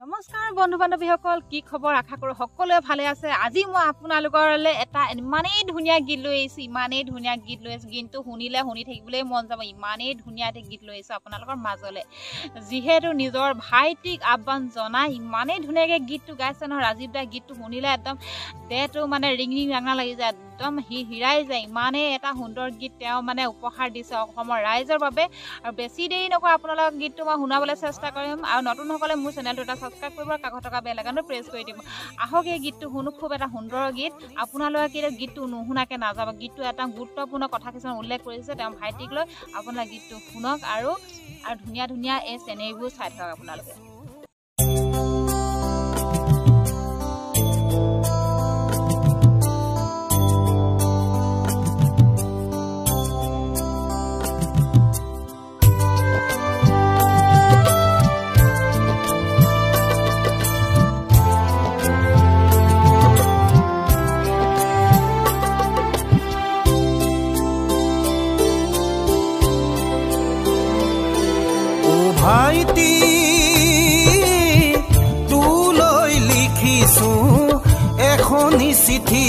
নমস্কাৰ বন্ধু বান্ধৱীসকল কি খবৰ আশা কৰো সকলোৱে ভালে আছে আজি মই আপোনালোকৰলে এটা ইমানেই ধুনীয়া গীত লৈ আহিছো কিন্তু শুনিলে শুনি থাকিবলৈ মন যাব ইমানেই ধুনীয়া গীত লৈ আহিছো আপোনালোকৰ মাজলে যিহেতু নিজৰ ভাইটিক আহ্বান জনাই ইমানেই ধুনীয়াকৈ গীতটো গাইছে ন ৰাজীৱ দা গীতটো শুনিলে একদম দেহটো মানে ৰিং ৰাঙা লাগি যায় একদম হিৰাই যায় ইমানেই এটা সুন্দৰ গীত তেওঁ মানে উপহাৰ দিছে অসমৰ ৰাইজৰ বাবে আৰু বেছি দেৰি নকৰা আপোনালোকক গীতটো মই শুনাবলৈ চেষ্টা কৰিম আৰু নতুনসকলে মোৰ চেনেলটো এটা সাবস্ক্ৰাইব কৰিব কাষত থকা বেল আইকনটো প্ৰেছ কৰি দিব আহক এই গীতটো শুনো খুব এটা সুন্দৰ গীত আপোনালোকে গীতটো নুশুনাকে নাযাব গীতটো এটা গুৰুত্বপূৰ্ণ কথা কিছুমান উল্লেখ কৰিছে তেওঁ ভাইটিক লৈ আপোনালোকে গীতটো শুনক আৰু ধুনীয়া ধুনীয়া এই চেনেলবোৰ চাই থাকক আপোনালোকে ভাইটি তুলৈ লিখিছো এখনি চিঠি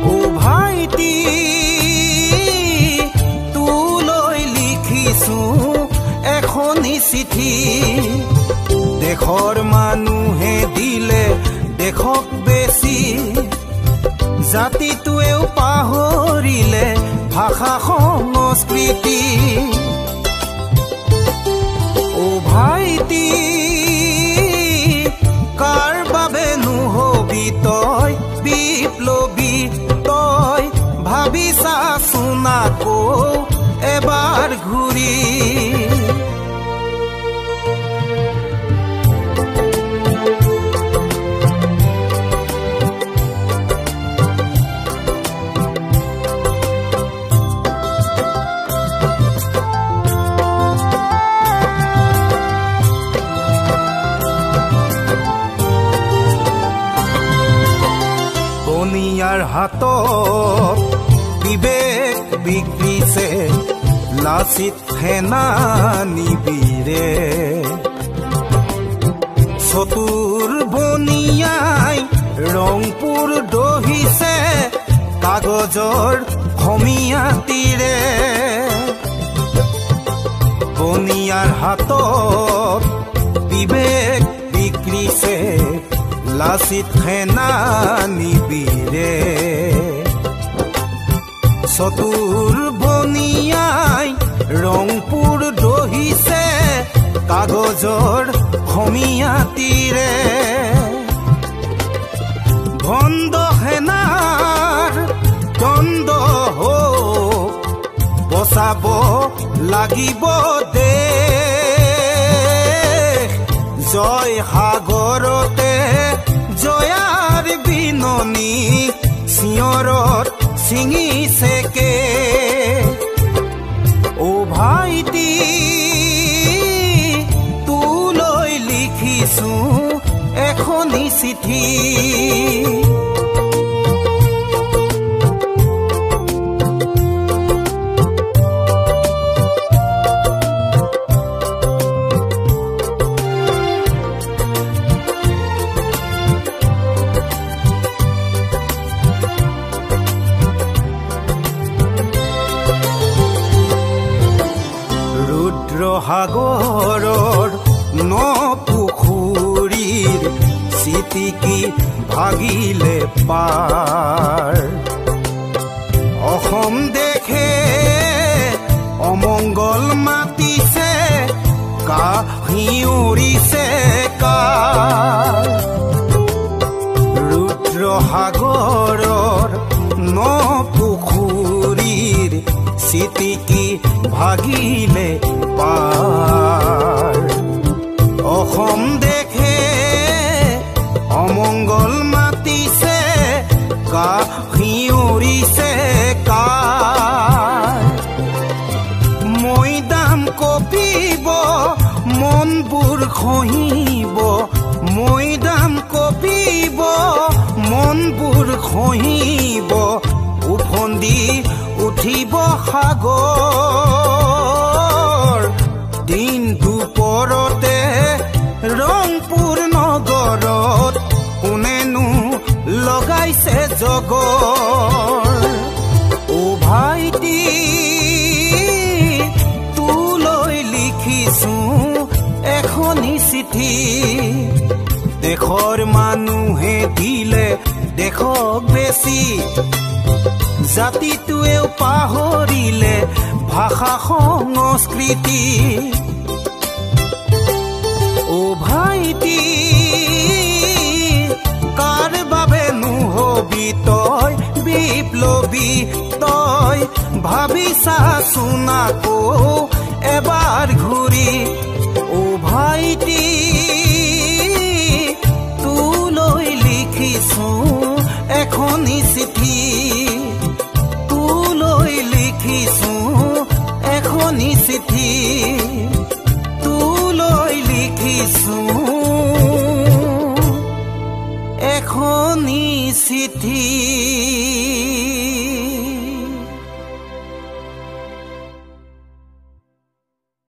ও ভাইটি তুলৈ লিখিছো এখনি চিঠি দেশৰ মানুহে দিলে দেশক বেছি জাতিটোৱেও পাহৰিলে ভাষা সংস্কৃতি ও ভাইটি কাৰ বাবে নহবি তই বিপ্লৱী তই ভাবিছা শুনাকো এবাৰ ঘূৰি বনিয়াৰ হাতত বিবেক বিক্ৰীছে লাচিত সেনানীবীৰে চতুৰ বনিয়াই ৰংপুৰ দহিছে কাগজৰ খমিয়াতিৰে বনিয়াৰ হাতত বিবেক বিক্ৰীছে লাচিত সেনানীবীৰে চতুৰ বনিয়াই ৰংপুৰ দহিছে কাগজৰ খমিয়াতিৰে ভণ্ড সেনাৰ দ্বন্দ্ব হোক বচাব লাগিব দেশ জয় সাগৰতে জয়াৰ বিননি চিঞৰত ছিঙিছেকে ও ভাইটি তুলৈ লিখিছো এখনি চিঠি সাগৰৰ ন পুখুৰীৰ চিটিকি ভাগিলে পাৰ অসম দেশে অমংগল মাতিছে কাহিউৰিছে কাৰ ৰুদ্ৰ সাগৰৰ ন পুখুৰীৰ চিটিকি ভাগিলে পাৰ অসম দেশে অমংগল মাতিছে কাহিউৰিছে কাৰ মৈদাম কঁপিব মনবোৰ খহিব মৈদাম কঁপিব মনবোৰ খহিব উফন্দি উঠিব সাগৰ লিখিছো এখনি চিঠি দেশৰ মানুহে দিলে দেশক বেছি জাতিটোৱেও পাহৰিলে ভাষা সংস্কৃতি ও ভাইটি কাৰ বাবে নুহবি তই বিপ্লৱী তই ভাবিছা শুনাকো এবাৰ ঘূৰি ও ভাইটি তোলৈ লিখিছো এখনি চিঠি তোলৈ লিখিছো এখনি চিঠি তোলৈ লিখিছো এখনি চিঠি